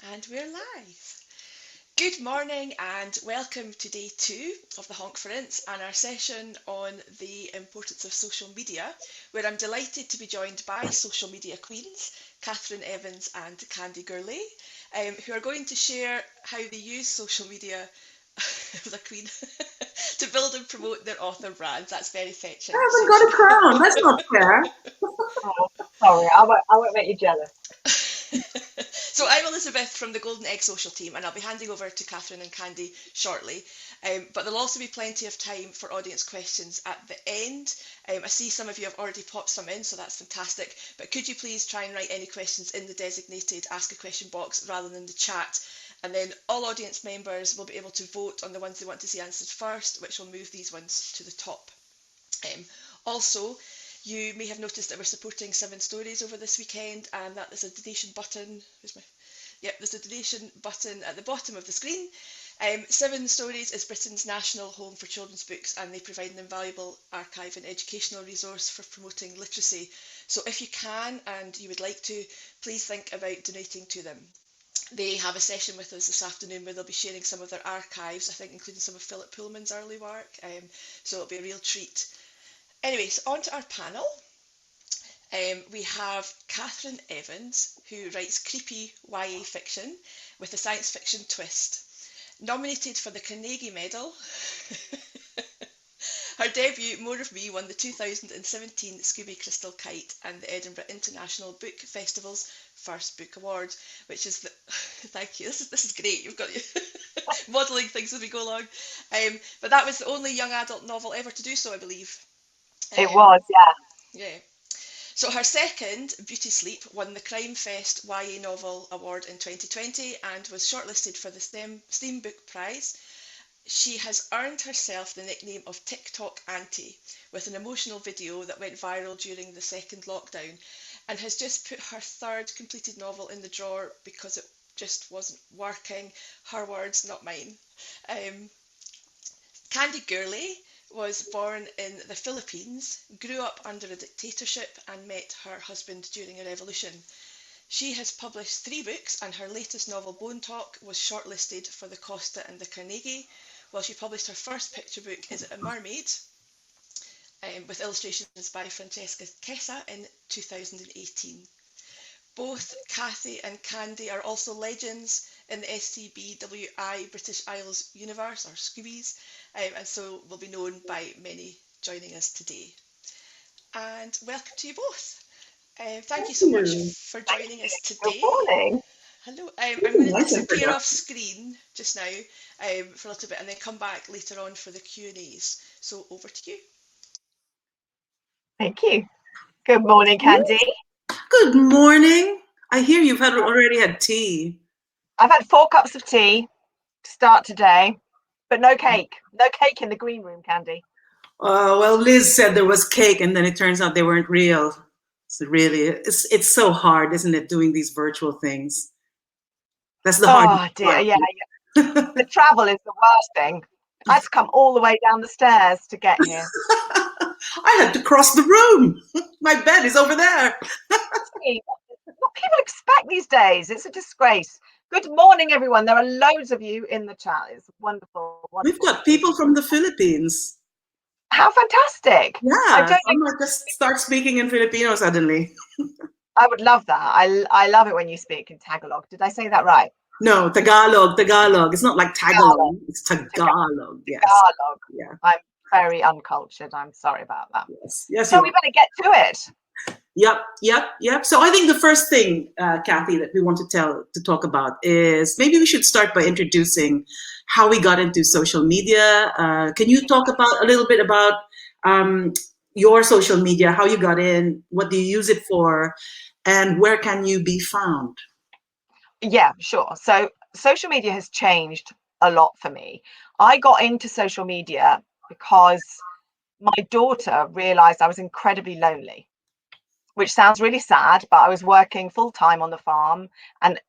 And we're live. Good morning and welcome to day two of the Honkference and our session on the importance of social media, where I'm delighted to be joined by social media queens, Catherine Evans and Candy Gurley, who are going to share how they use social media as a queen to build and promote their author brands. That's very fetching. I haven't got a crown. That's not fair. Oh, sorry, I won't make you jealous. So I'm Elizabeth from the Golden Egg Social team, and I'll be handing over to Catherine and Candy shortly. But there'll also be plenty of time for audience questions at the end. I see some of you have already popped some in, so that's fantastic. But could you please try and write any questions in the designated Ask a Question box rather than the chat? And then all audience members will be able to vote on the ones they want to see answered first, which will move these ones to the top. Also, you may have noticed that we're supporting Seven Stories over this weekend, and that there's a donation button. There's a donation button at the bottom of the screen. Seven Stories is Britain's national home for children's books, and they provide an invaluable archive and educational resource for promoting literacy. So if you can and you would like to, please think about donating to them. They have a session with us this afternoon where they'll be sharing some of their archives, I think including some of Philip Pullman's early work, so it'll be a real treat. Anyway, so on to our panel. We have Catherine Evans, who writes creepy YA fiction with a science fiction twist. Nominated for the Carnegie Medal, her debut, More of Me, won the 2017 Scooby Crystal Kite and the Edinburgh International Book Festival's First Book Award, which is the... Thank you, this is great, you've got modelling things as we go along. But that was the only young adult novel ever to do so, I believe. It was, yeah. Yeah. So her second, Beauty Sleep, won the Crime Fest YA Novel Award in 2020 and was shortlisted for the Steam Book Prize. She has earned herself the nickname of TikTok Auntie with an emotional video that went viral during the second lockdown, and has just put her third completed novel in the drawer because it just wasn't working. Her words, not mine. Candy Gurley was born in the Philippines, grew up under a dictatorship, and met her husband during a revolution. She has published 3 books, and her latest novel, Bone Talk, was shortlisted for the Costa and the Carnegie, while she published her first picture book, Is It a Mermaid?, with illustrations by Francesca Kessa in 2018. Both Cathy and Candy are also legends in the STBWI British Isles universe, or Scoobies, and so will be known by many joining us today. And welcome to you both. Thank you so much for joining us today. Good morning. Hello. I'm going to disappear off screen just now for a little bit and then come back later on for the Q&As. So over to you. Thank you. Good morning, Candy. Good morning. I hear you've already had tea. I've had 4 cups of tea to start today, but no cake. No cake in the green room, Candy. Well, Liz said there was cake, and then it turns out they weren't real. So really, it's so hard, isn't it, doing these virtual things? That's the hardest dear, part. yeah. The travel is the worst thing. I had to come all the way down the stairs to get here. I had to cross the room. My bed is over there. What people expect these days, it's a disgrace. Good morning, everyone. There are loads of you in the chat. It's wonderful. We've got people from the Philippines. How fantastic. Yeah, I might just start speaking in Filipino suddenly. I would love that. I love it when you speak in Tagalog. Did I say that right? No, Tagalog. It's not like Tagalog. It's Tagalog. Yes. Tagalog. Yeah. I'm very uncultured. I'm sorry about that. Yes. So we better get to it. Yep. So I think the first thing, Cathy, that we want to talk about is maybe we should start by introducing how we got into social media. Can you talk a little bit about your social media, how you got in, what do you use it for, and where can you be found? Yeah, sure. So social media has changed a lot for me. I got into social media because my daughter realized I was incredibly lonely, which sounds really sad, but I was working full time on the farm and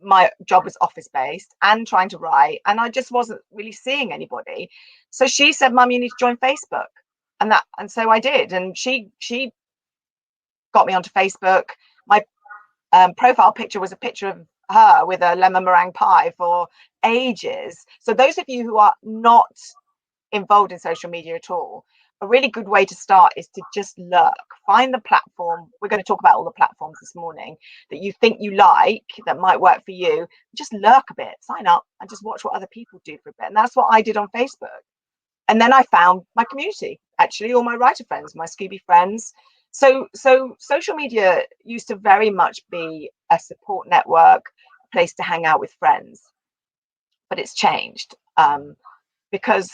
my job was office based and trying to write, and I just wasn't really seeing anybody. So she said, Mum, you need to join Facebook. And so I did. And she got me onto Facebook. My profile picture was a picture of her with a lemon meringue pie for ages. So those of you who are not involved in social media at all, a really good way to start is to just lurk. Find the platform. We're going to talk about all the platforms this morning that you think you like, that might work for you. Just lurk a bit, sign up, and just watch what other people do for a bit. And that's what I did on Facebook. And then I found my community, actually, all my writer friends, my Scooby friends. So social media used to very much be a support network, a place to hang out with friends. But it's changed because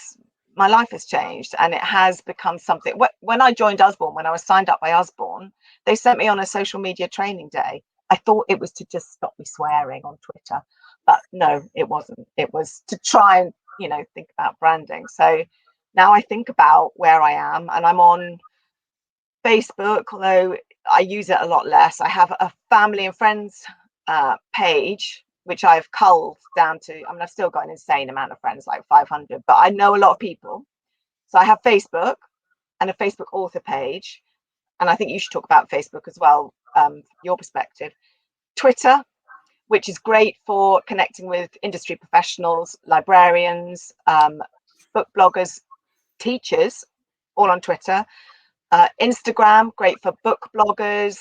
my life has changed, and it has become something. When I joined Usborne, when I was signed up by Usborne, they sent me on a social media training day. I thought it was to just stop me swearing on Twitter, but no, it wasn't. It was to try and, think about branding. So now I think about where I am, and I'm on Facebook, although I use it a lot less. I have a family and friends page, which I've culled down to, I've still got an insane amount of friends, like 500, but I know a lot of people. So I have Facebook and a Facebook author page. And I think you should talk about Facebook as well, your perspective. Twitter, which is great for connecting with industry professionals, librarians, book bloggers, teachers, all on Twitter. Instagram, great for book bloggers,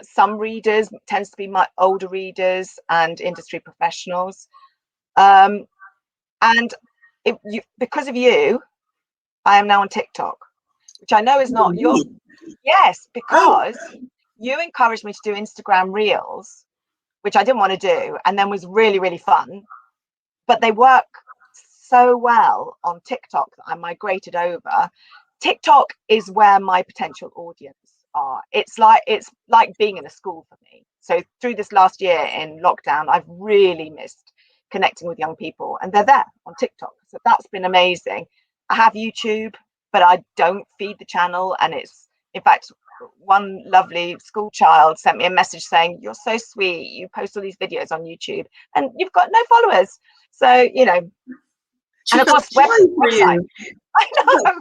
some readers, tends to be my older readers and industry professionals. And because of you, I am now on TikTok, which I know is not your. Yes, because you encouraged me to do Instagram Reels, which I didn't want to do, and then was really, really fun. But they work so well on TikTok that I migrated over. TikTok is where my potential audience are. It's like being in a school for me. So through this last year in lockdown, I've really missed connecting with young people, and they're there on TikTok. So that's been amazing. I have YouTube, but I don't feed the channel. And it's, in fact, one lovely school child sent me a message saying, "You're so sweet. You post all these videos on YouTube and you've got no followers." So, and of course, website. I know,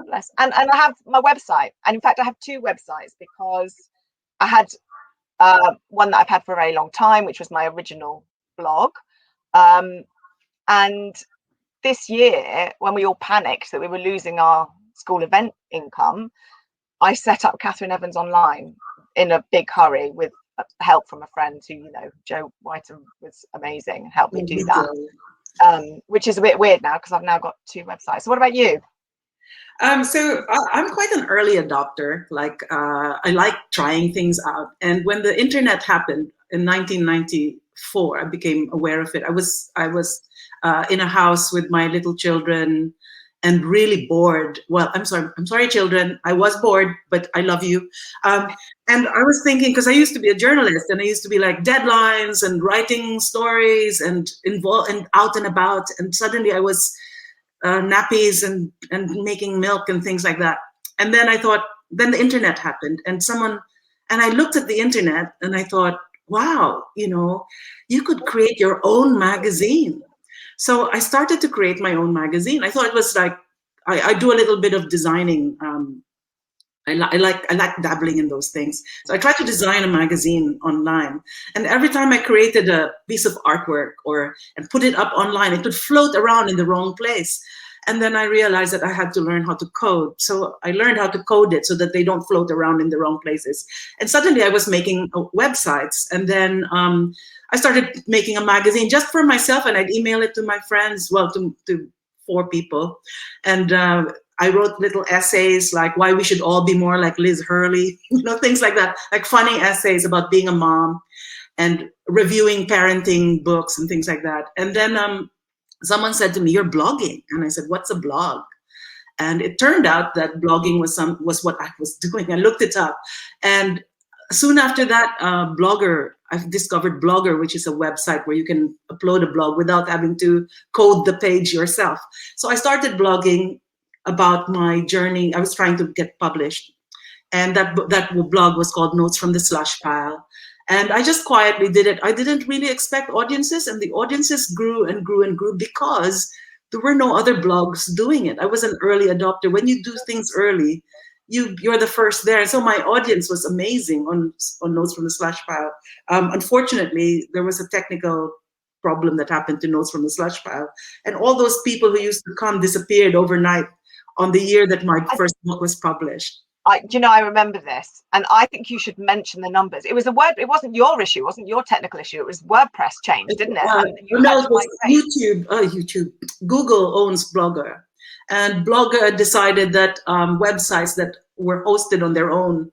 bless. And I have my website. And in fact, I have two websites because I had one that I've had for a very long time, which was my original blog. And this year, when we all panicked that we were losing our school event income, I set up Catherine Evans Online in a big hurry with help from a friend who, Joe Whiten was amazing and helped me do that. Which is a bit weird now because I've now got two websites. So what about you? So I'm quite an early adopter. I like trying things out. And when the internet happened in 1994, I became aware of it. I was in a house with my little children and really bored. Well, I'm sorry, children. I was bored, but I love you. And I was thinking, because I used to be a journalist, and I used to be like deadlines and writing stories and involved and out and about. And suddenly I was nappies and making milk and things like that. And then I thought, then the internet happened, and I looked at the internet and I thought, wow, you could create your own magazine. So I started to create my own magazine. I thought it was like, I do a little bit of designing. I like dabbling in those things. So I tried to design a magazine online. And every time I created a piece of artwork and put it up online, it would float around in the wrong place. And then I realized that I had to learn how to code. So I learned how to code it so that they don't float around in the wrong places. And suddenly I was making websites. And then I started making a magazine just for myself, and I'd email it to my friends, well, to 4 people. And I wrote little essays like why we should all be more like Liz Hurley, things like that, like funny essays about being a mom and reviewing parenting books and things like that. And then someone said to me, "You're blogging." And I said, "What's a blog?" And it turned out that blogging was what I was doing. I looked it up. And soon after that, I've discovered Blogger, which is a website where you can upload a blog without having to code the page yourself. So I started blogging about my journey. I was trying to get published. And that blog was called Notes from the Slush Pile. And I just quietly did it. I didn't really expect audiences, and the audiences grew and grew and grew because there were no other blogs doing it. I was an early adopter. When you do things early, you're the first there. And so my audience was amazing on Notes from the Slush Pile. Unfortunately, there was a technical problem that happened to Notes from the Slush Pile, and all those people who used to come disappeared overnight on the year that my first book was published. I remember this, and I think you should mention the numbers. It was it wasn't your issue, it wasn't your technical issue. It was WordPress changed, didn't it? No, it was YouTube. YouTube. Google owns Blogger, and Blogger decided that websites that were hosted on their own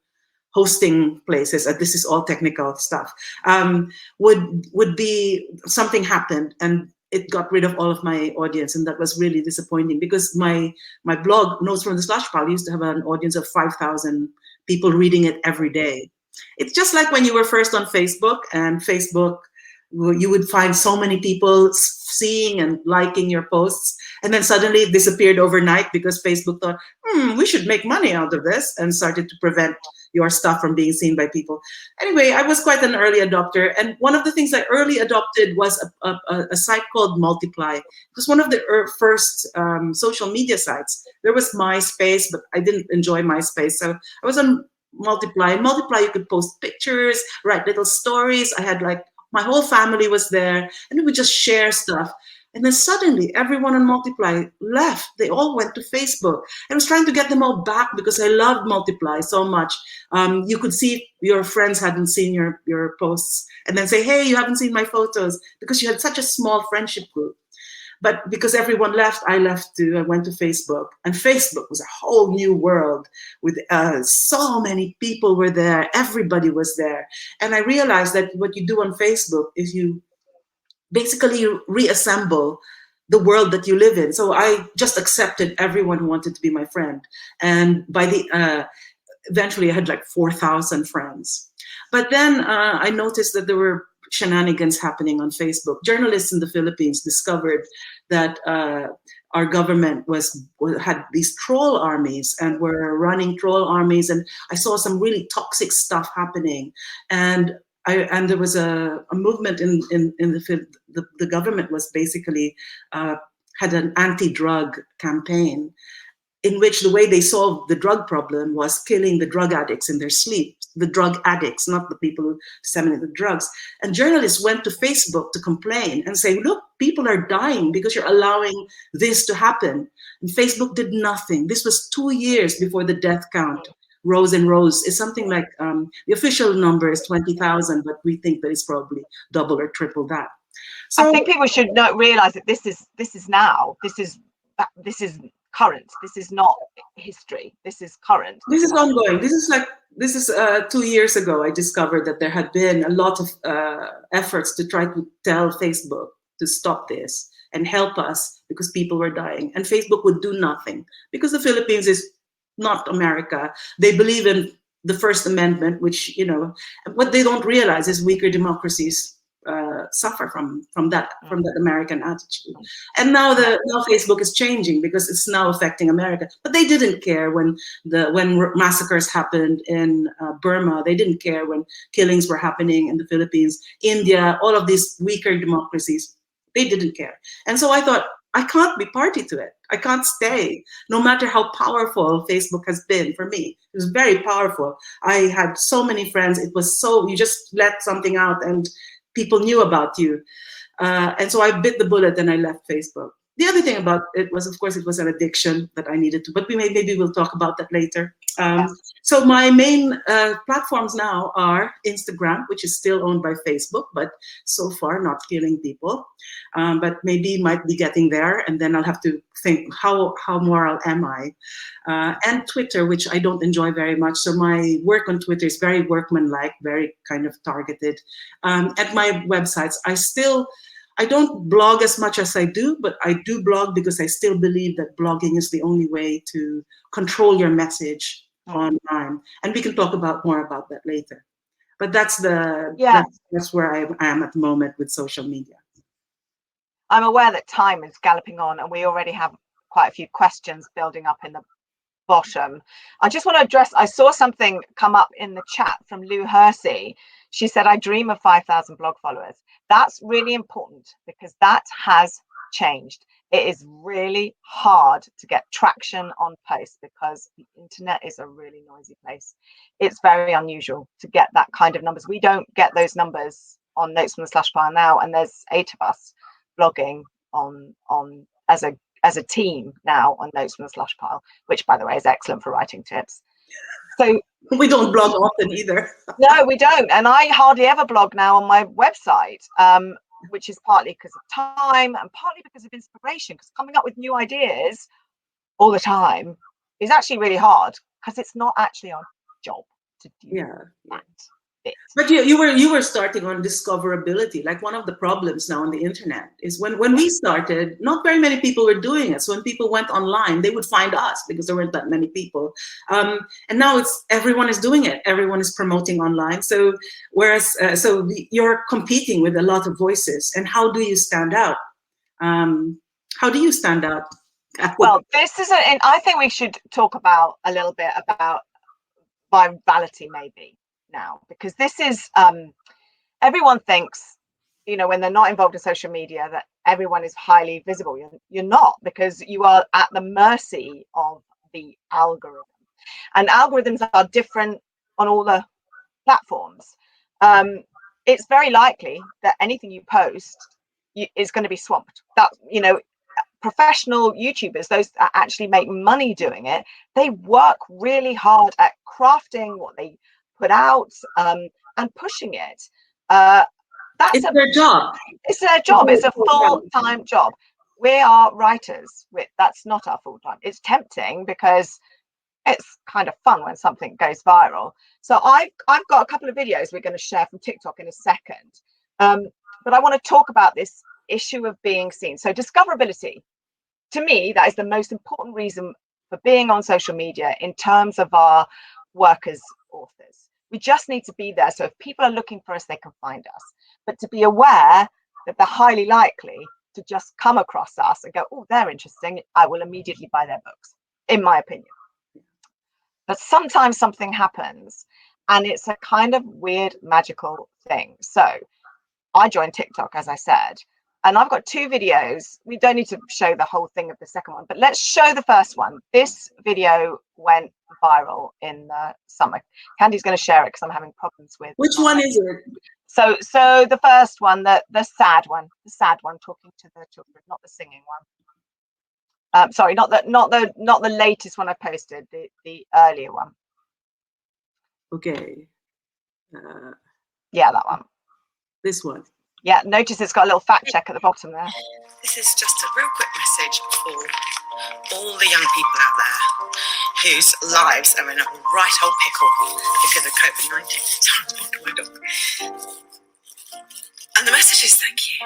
hosting places, this is all technical stuff, would be, something happened, and it got rid of all of my audience, and that was really disappointing, because my blog, Notes from the Slush Pile, used to have an audience of 5,000 people reading it every day. It's just like when you were first on Facebook, and Facebook, you would find so many people seeing and liking your posts, and then suddenly it disappeared overnight because Facebook thought, we should make money out of this, and started to prevent your stuff from being seen by people. Anyway, I was quite an early adopter, and one of the things I early adopted was a site called Multiply. It was one of the first social media sites. There was MySpace, but I didn't enjoy MySpace, so I was on Multiply. In Multiply, you could post pictures, write little stories. I had my whole family was there, and we would just share stuff. And then suddenly everyone on Multiply left. They all went to Facebook. I was trying to get them all back because I loved Multiply so much. You could see your friends hadn't seen your posts, and then say, hey, you haven't seen my photos, because you had such a small friendship group. But because everyone left, I went to Facebook. And Facebook was a whole new world with so many people were there. Everybody was there. And I realized that what you do on Facebook is you basically reassemble the world that you live in. So I just accepted everyone who wanted to be my friend. And by eventually I had 4,000 friends. But then I noticed that there were shenanigans happening on Facebook. Journalists in the Philippines discovered that our government had these troll armies, and were running troll armies. And I saw some really toxic stuff happening. And there was a movement in the government was basically had an anti-drug campaign, in which the way they solved the drug problem was killing the drug addicts in their sleep. The drug addicts, not the people who disseminate the drugs. And journalists went to Facebook to complain and say, look, people are dying because you're allowing this to happen. And Facebook did nothing. This was 2 years before the death count rose and rose. It's something like the official number is 20,000, but we think that it's probably double or triple that. So I think people should realize that this is now. This is current. This is not history. This is current. This is ongoing. This is 2 years ago. I discovered that there had been a lot of efforts to try to tell Facebook to stop this and help us, because people were dying, and Facebook would do nothing, because the Philippines is not America. They believe in the First Amendment, which, what they don't realize is weaker democracies suffer from that American attitude. And now Facebook is changing, because it's now affecting America. But they didn't care when massacres happened in Burma. They didn't care when killings were happening in the Philippines, India, all of these weaker democracies. They didn't care. And so I thought, I can't be party to it. I can't stay, no matter how powerful Facebook has been for me. It was very powerful. I had so many friends. It was you just let something out and people knew about you. And so I bit the bullet and I left Facebook. The other thing about it was, of course, it was an addiction that I needed to, but maybe we'll talk about that later. So my main platforms now are Instagram, which is still owned by Facebook, but so far not killing people, but maybe might be getting there. And then I'll have to think, how moral am I? And Twitter, which I don't enjoy very much. So my work on Twitter is very workmanlike, very kind of targeted. At my websites, I don't blog as much as I do, but I do blog because I still believe that blogging is the only way to control your message online. And we can talk more about that later. But that's where I am at the moment with social media. I'm aware that time is galloping on, and we already have quite a few questions building up in the bottom. I just want to address, I saw something come up in the chat from Lou Hersey. She said, I dream of 5,000 blog followers. That's really important, because that has changed. it is really hard to get traction on posts because the internet is a really noisy place. It's very unusual to get that kind of numbers. We don't get those numbers on Notes from the Slush Pile now, and there's 8 of us blogging on as a team now on Notes from the Slush Pile, which, by the way, is excellent for writing tips. So we don't blog often either. No, we don't. And I hardly ever blog now on my website, which is partly because of time and partly because of inspiration, because coming up with new ideas all the time is actually really hard because it's not actually our job to do that bit. But you were starting on discoverability. Like, one of the problems now on the internet is when we started, not very many people were doing it. So when people went online, they would find us because there weren't that many people. And now everyone is doing it. Everyone is promoting online. So you're competing with a lot of voices. And how do you stand out? How do you stand out? Well, and I think we should talk about a little bit about virality, maybe. Now, because this is everyone thinks, when they're not involved in social media, that everyone is highly visible. You're not, because you are at the mercy of the algorithm, and algorithms are different on all the platforms. It's very likely that anything you post is going to be swamped. That professional YouTubers, those that actually make money doing it, they work really hard at crafting what they put out and pushing it. It's their job. It's their job. It's a full-time job. We are writers. That's not our full-time. It's tempting because it's kind of fun when something goes viral. So I've got a couple of videos we're going to share from TikTok in a second. But I want to talk about this issue of being seen. So discoverability, to me, that is the most important reason for being on social media in terms of our work as authors. We just need to be there. So if people are looking for us, they can find us. But to be aware that they're highly likely to just come across us and go, oh, they're interesting, I will immediately buy their books, in my opinion. But sometimes something happens and it's a kind of weird, magical thing. So I joined TikTok, as I said, and I've got 2 videos. We don't need to show the whole thing of the second one, but let's show the first one. This video went viral in the summer. Candy's going to share it because I'm having problems with. Which one is it? So the first one, the sad one, talking to the children, not the singing one. Sorry, not the latest one I posted, the earlier one. Okay. Yeah, that one. This one. Yeah, notice it's got a little fact check at the bottom there. This is just a real quick message for all the young people out there whose lives are in a right old pickle because of COVID-19. And the message is thank you.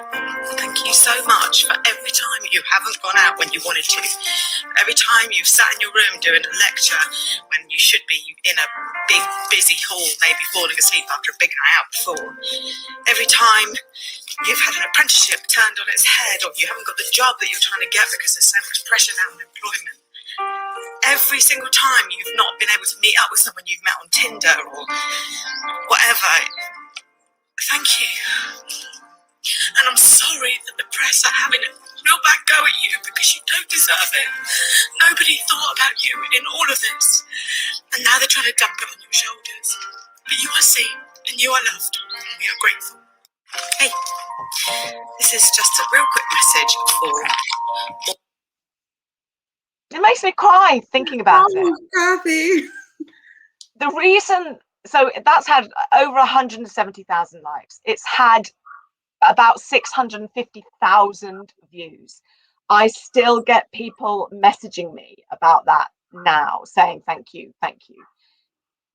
Thank you so much for every time you haven't gone out when you wanted to. Every time you've sat in your room doing a lecture when you should be in a big, busy hall, maybe falling asleep after a big night out before. Every time you've had an apprenticeship turned on its head, or you haven't got the job that you're trying to get because there's so much pressure now on employment. Every single time you've not been able to meet up with someone you've met on Tinder or whatever. Thank you. And I'm sorry that the press are having a real bad go at you because you don't deserve it. Nobody thought about you in all of this. And now they're trying to dump it on your shoulders. But you are seen and you are loved and we are grateful. Hey, this is just a real quick message for... It makes me cry thinking about it. Kathy. The reason... So that's had over 170,000 likes. It's had about 650,000 views. I still get people messaging me about that now, saying thank you, thank you.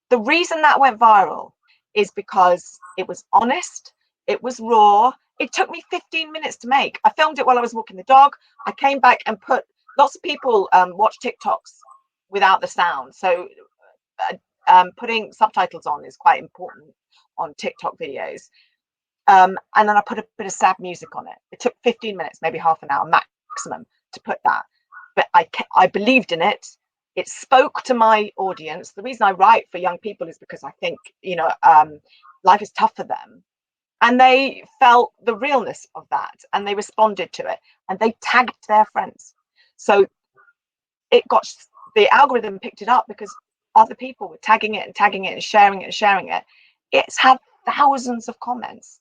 The reason that went viral is because it was honest, it was raw. It took me 15 minutes to make. I filmed it while I was walking the dog. I came back and put, lots of people watch TikToks without the sound. So putting subtitles on is quite important on TikTok videos. And then I put a bit of sad music on it. It took 15 minutes, maybe half an hour maximum to put that. But I believed in it. It spoke to my audience. The reason I write for young people is because I think, life is tough for them. And they felt the realness of that, and they responded to it, and they tagged their friends. So it got, the algorithm picked it up because other people were tagging it and tagging it and sharing it and sharing it. It's had thousands of comments.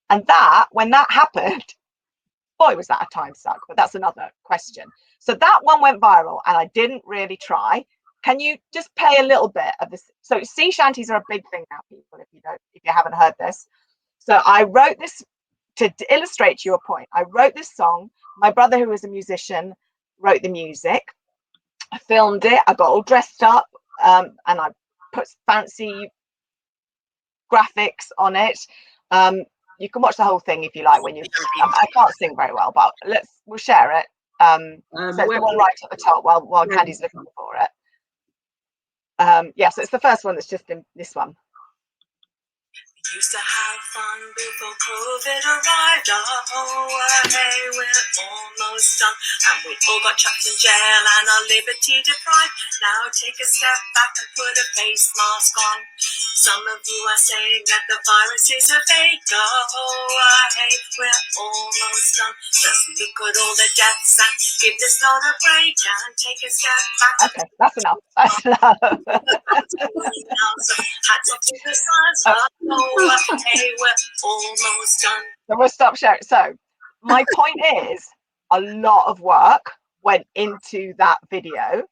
And that, when that happened, boy, was that a time suck, but that's another question. So that one went viral, and I didn't really try. Can you just play a little bit of this? So sea shanties are a big thing now, people, if you haven't heard this. So I wrote this to illustrate your point. I wrote this song. My brother, who is a musician, wrote the music. I filmed it. I got all dressed up, and I put fancy graphics on it. You can watch the whole thing if you like. When you, I can't sing very well, but we'll share it. So it's the one right at the top while Candy's looking for it. Yeah, so it's the first one that's just in this one. We used to have fun before COVID arrived. Oh, hey, we're almost done. And we all got trapped in jail and our liberty deprived. Now take a step back and put a face mask on. Some of you are saying that the virus is a fake. Oh, hey, we're almost done. Just look at all the deaths and give this lot a break and take a step back. Okay, that's enough. That's enough. So hats off to the science. Oh, hey, we're almost done. So we'll stop sharing. So my point is, a lot of work went into that video.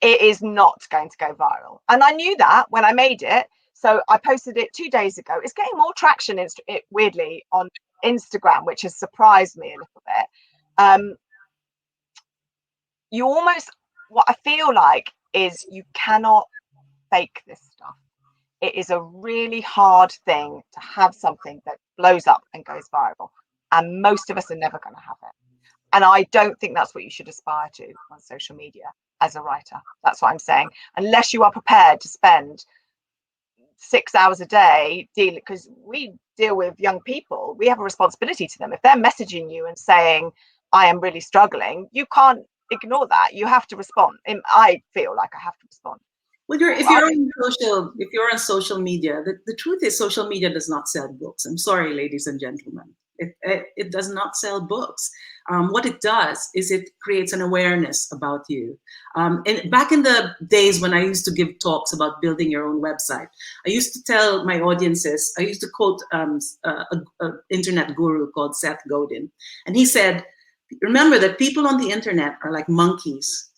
It is not going to go viral, and I knew that when I made it. So I posted it 2 days ago. It's getting more traction, weirdly, on Instagram, which has surprised me a little bit. You almost, what I feel like is you cannot fake this stuff. It is a really hard thing to have something that blows up and goes viral, and most of us are never going to have it. And I don't think that's what you should aspire to on social media as a writer. That's what I'm saying. Unless you are prepared to spend 6 hours a day dealing, because we deal with young people, we have a responsibility to them. If they're messaging you and saying, I am really struggling, you can't ignore that. You have to respond. I feel like I have to respond. Well, if you're on social media, the truth is social media does not sell books. I'm sorry, ladies and gentlemen. It does not sell books. What it does is it creates an awareness about you. And back in the days when I used to give talks about building your own website, I used to tell my audiences, I used to quote an internet guru called Seth Godin. And he said, remember that people on the internet are like monkeys.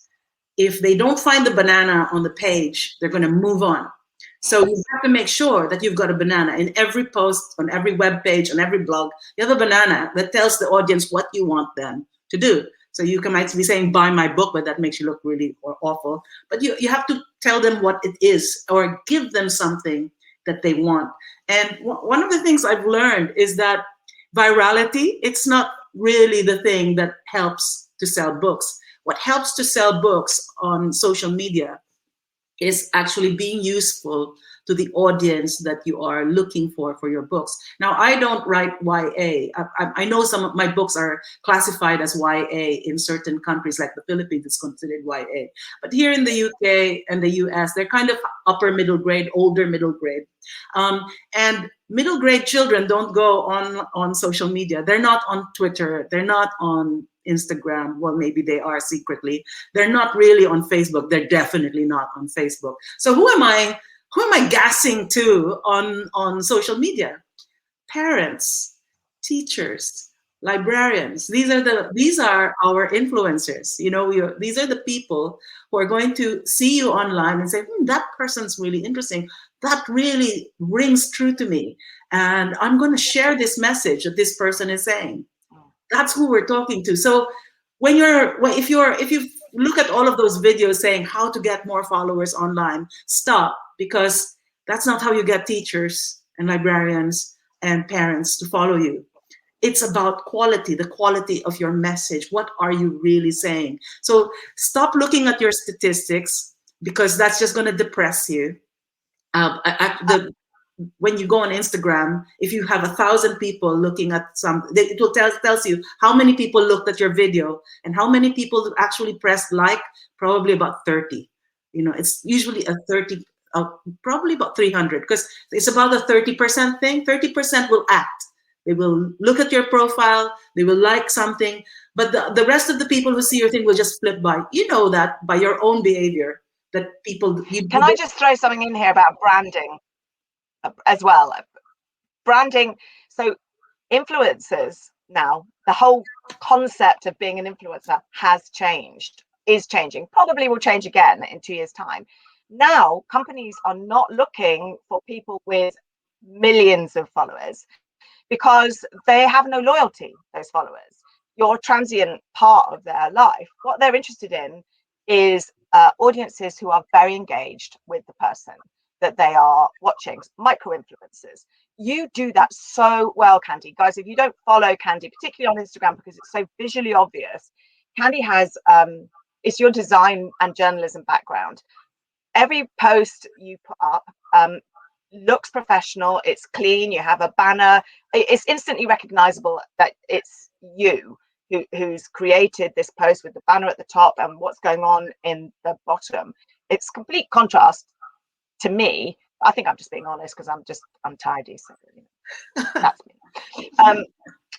If they don't find the banana on the page, they're going to move on. So you have to make sure that you've got a banana in every post, on every web page, on every blog. You have a banana that tells the audience what you want them to do. So you might be saying, buy my book, but that makes you look really awful. But you have to tell them what it is, or give them something that they want. And one of the things I've learned is that virality, it's not really the thing that helps to sell books. What helps to sell books on social media is actually being useful to the audience that you are looking for your books. Now, I don't write YA. I know some of my books are classified as YA in certain countries, like the Philippines is considered YA. But here in the UK and the US, they're kind of upper middle grade, older middle grade. And middle grade children don't go on social media. They're not on Twitter. They're not on Instagram. Well, maybe they are secretly. They're not really on Facebook. They're definitely not on Facebook. So who am I gassing to on social media? Parents, teachers, librarians. These are our influencers. You know, these are the people who are going to see you online and say, that person's really interesting. That really rings true to me. And I'm going to share this message that this person is saying. That's who we're talking to. So if you look at all of those videos saying how to get more followers online, stop, because that's not how you get teachers and librarians and parents to follow you. It's about quality, the quality of your message. What are you really saying? So stop looking at your statistics, because that's just going to depress you. When you go on Instagram, if you have 1,000 people looking at it will tells you how many people looked at your video and how many people actually pressed like. Probably about 30. You know, it's usually a probably about 300, because it's about a 30% thing. 30% will act. They will look at your profile, they will like something, but the rest of the people who see your thing will just flip by. You know that by your own behavior, that people... Can I just throw something in here about branding as well? Branding, so influencers now, the whole concept of being an influencer has changed, is changing, probably will change again in 2 years' time. Now, companies are not looking for people with millions of followers because they have no loyalty, those followers. You're a transient part of their life. What they're interested in is audiences who are very engaged with the person that they are watching, micro-influencers. You do that so well, Candy. Guys, if you don't follow Candy, particularly on Instagram, because it's so visually obvious, Candy has, it's your design and journalism background. Every post you put up looks professional, it's clean, you have a banner, it's instantly recognizable that it's you who's created this post with the banner at the top and what's going on in the bottom. It's complete contrast to me. I think I'm just being honest because I'm tidy, so you know, that's me.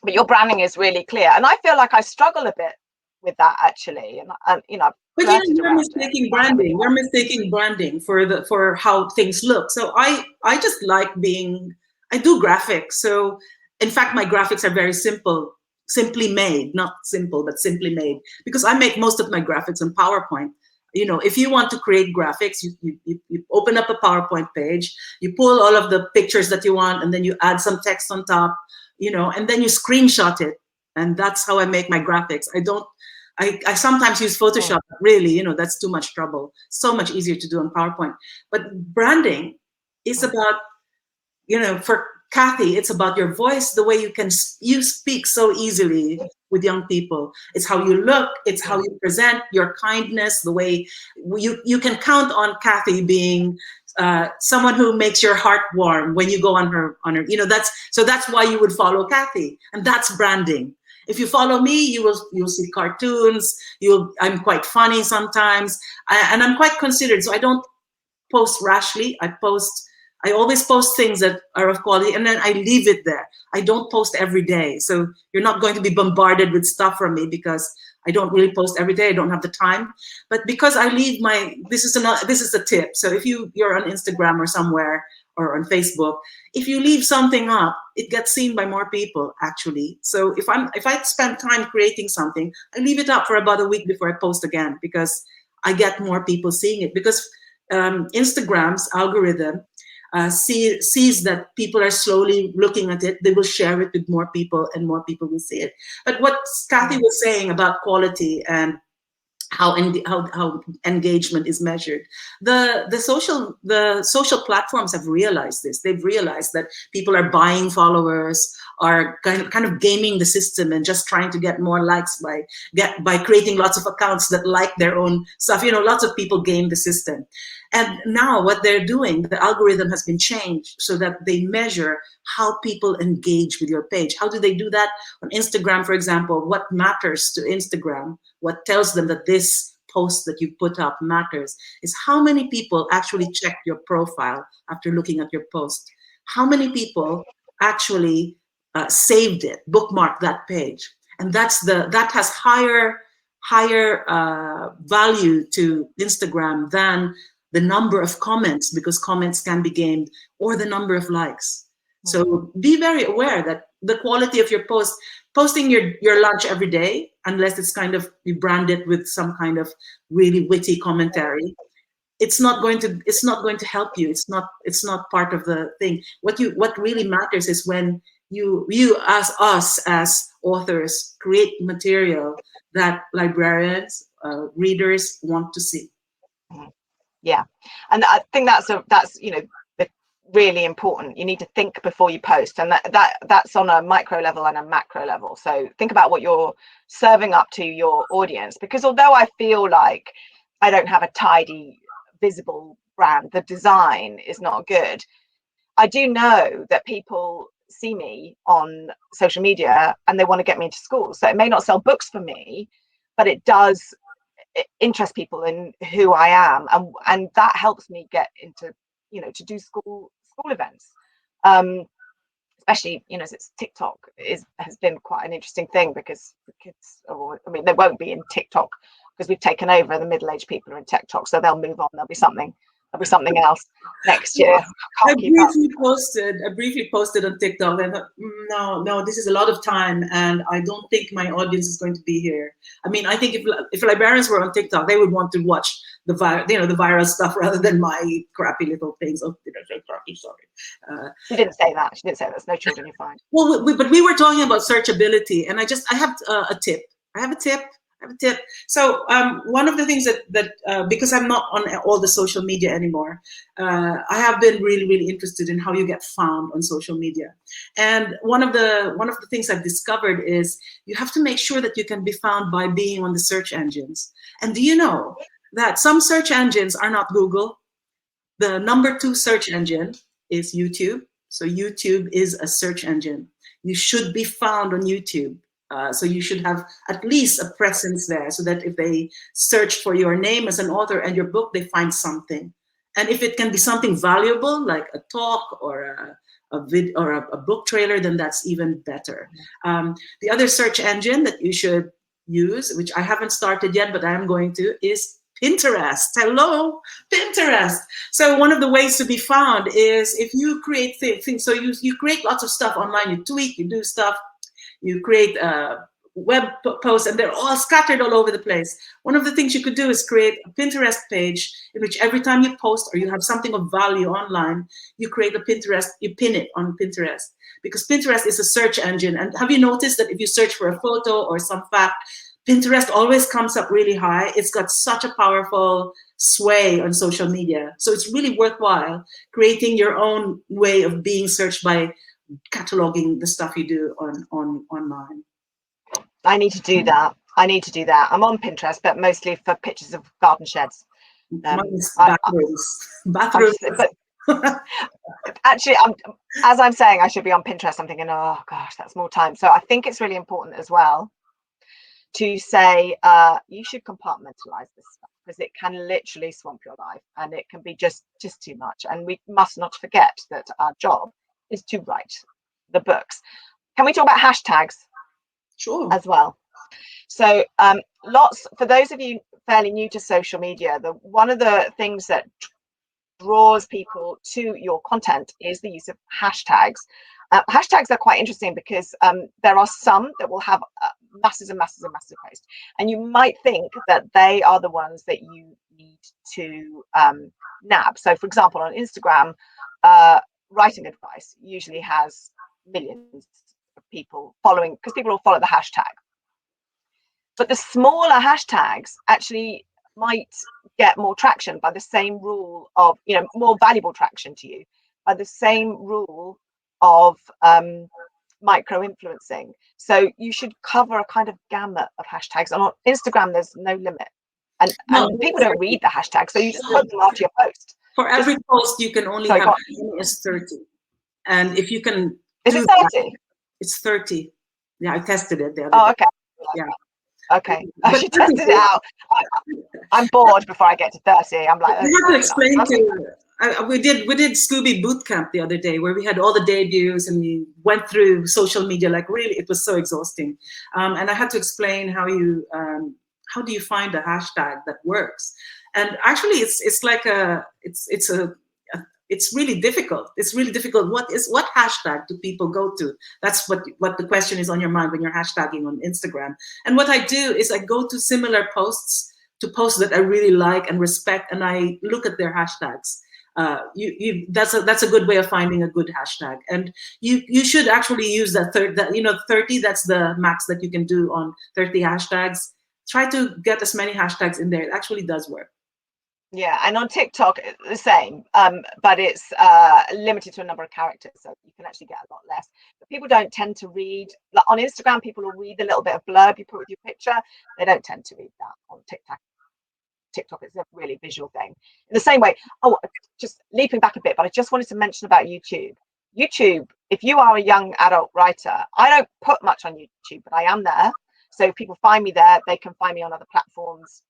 But your branding is really clear, and I feel like I struggle a bit with that actually, and you know. But you know, you're mistaking branding. We're mistaking branding for how things look. So I just like I do graphics. So in fact, my graphics are very simple, simply made, not simple, but simply made, because I make most of my graphics in PowerPoint. You know, if you want to create graphics, you open up a PowerPoint page, you pull all of the pictures that you want, and then you add some text on top, you know, and then you screenshot it. And that's how I make my graphics. I sometimes use Photoshop, but really, you know, that's too much trouble. So much easier to do on PowerPoint. But branding is about, you know, for Kathy, it's about your voice, the way you speak so easily with young people. It's how you look, it's how you present, your kindness, the way you can count on Kathy being someone who makes your heart warm when you go on her, you know, that's why you would follow Kathy, and that's branding. If you follow me, you'll see cartoons. I'm quite funny sometimes, and I'm quite considered. So I don't post rashly. I always post things that are of quality, and then I leave it there. I don't post every day. So you're not going to be bombarded with stuff from me because I don't really post every day. I don't have the time. But because I leave this is the tip. So if you're on Instagram or somewhere or on Facebook, if you leave something up, it gets seen by more people actually. So if I spend time creating something, I leave it up for about a week before I post again, because I get more people seeing it, because Instagram's algorithm sees that people are slowly looking at it. They will share it with more people, and more people will see it. But what Kathy was saying about quality and how engagement is measured, the social platforms have realized this. They've realized that people are buying followers, are kind of gaming the system and just trying to get more likes by creating lots of accounts that like their own stuff. You know, lots of people game the system. And now what they're doing, the algorithm has been changed so that they measure how people engage with your page. How do they do that? On Instagram, for example, what matters to Instagram, what tells them that this post that you put up matters, is how many people actually check your profile after looking at your post. How many people actually saved it, bookmarked that page. And that has higher value to Instagram than the number of comments, because comments can be gamed, or the number of likes. So be very aware that the quality of your posting your lunch every day, unless it's kind of, you brand it with some kind of really witty commentary, it's not going to help you. It's not part of the thing. What really matters is when you as us as authors create material that librarians, readers want to see. Yeah, and I think that's you know, really important. You need to think before you post, and that's on a micro level and a macro level. So think about what you're serving up to your audience, because although I feel like I don't have a tidy, visible brand, the design is not good, I do know that people see me on social media and they want to get me into school. So it may not sell books for me, but it does interest people in who I am, and that helps me get into to do school events. Especially, since TikTok has been quite an interesting thing, because the kids they won't be in TikTok because we've taken over. The middle-aged people are in TikTok, so they'll move on. There'll be something else next year. I briefly posted on TikTok, and I thought, no, this is a lot of time, and I don't think my audience is going to be here. I mean, I think if librarians were on TikTok, they would want to watch the viral stuff rather than my crappy little things. Oh, did I say crappy? Sorry. She didn't say that. She didn't say that. There's no children, you're fine. Well, but we were talking about searchability, and I have a tip. I have a tip. So one of the things that because I'm not on all the social media anymore, I have been really, really interested in how you get found on social media. And one of the things I've discovered is you have to make sure that you can be found by being on the search engines. And do you know that some search engines are not Google? The number 2 search engine is YouTube. So YouTube is a search engine. You should be found on YouTube. So you should have at least a presence there, so that if they search for your name as an author and your book, they find something. And if it can be something valuable, like a talk or a book trailer, then that's even better. The other search engine that you should use, which I haven't started yet, but I am going to, is Pinterest. Hello, Pinterest. So one of the ways to be found is if you create things. So you create lots of stuff online, you tweet, you do stuff. You create web posts, and they're all scattered all over the place. One of the things you could do is create a Pinterest page in which every time you post or you have something of value online, you create a Pinterest, you pin it on Pinterest. Because Pinterest is a search engine. And have you noticed that if you search for a photo or some fact, Pinterest always comes up really high? It's got such a powerful sway on social media. So it's really worthwhile creating your own way of being searched by cataloging the stuff you do online. I need to do that. I'm on Pinterest, but mostly for pictures of garden sheds. Mine's bathrooms. But actually, as I'm saying, I should be on Pinterest. I'm thinking, oh gosh, that's more time. So I think it's really important as well to say you should compartmentalize this stuff, because it can literally swamp your life, and it can be just too much. And we must not forget that our job is to write the books. Can we talk about hashtags? Sure. As well. So for those of you fairly new to social media, one of the things that draws people to your content is the use of hashtags. Hashtags are quite interesting because there are some that will have masses and masses and masses of posts, and you might think that they are the ones that you need to nab. So for example, on Instagram, writing advice usually has millions of people following, because people will follow the hashtag. But the smaller hashtags actually might get more traction by the same rule of, more valuable traction to you by the same rule of micro influencing. So you should cover a kind of gamut of hashtags. And on Instagram, there's no limit. And people don't read the hashtag, so you just put them after your post. For every post, you can only have as 30. And if you can... Is it 30? It's 30. Yeah, I tested it the other day. Oh, okay. Yeah. Okay. I should test it out. I'm bored before I get to 30. I'm like... I have to explain we did Scooby Bootcamp the other day, where we had all the debuts and we went through social media. Like, really, it was so exhausting. And I had to explain how do you find a hashtag that works? And actually, it's really difficult. It's really difficult. What hashtag do people go to? That's what the question is on your mind when you're hashtagging on Instagram. And what I do is I go to similar posts, to posts that I really like and respect, and I look at their hashtags. That's a good way of finding a good hashtag. And you should actually use that 30. That's the max that you can do on 30 hashtags. Try to get as many hashtags in there. It actually does work. Yeah, and on TikTok, the same, but it's limited to a number of characters, so you can actually get a lot less. But people don't tend to read. Like on Instagram, people will read the little bit of blurb you put with your picture. They don't tend to read that on TikTok. TikTok is a really visual thing. In the same way, just leaping back a bit, but I just wanted to mention about YouTube. YouTube, if you are a young adult writer, I don't put much on YouTube, but I am there. So if people find me there, they can find me on other platforms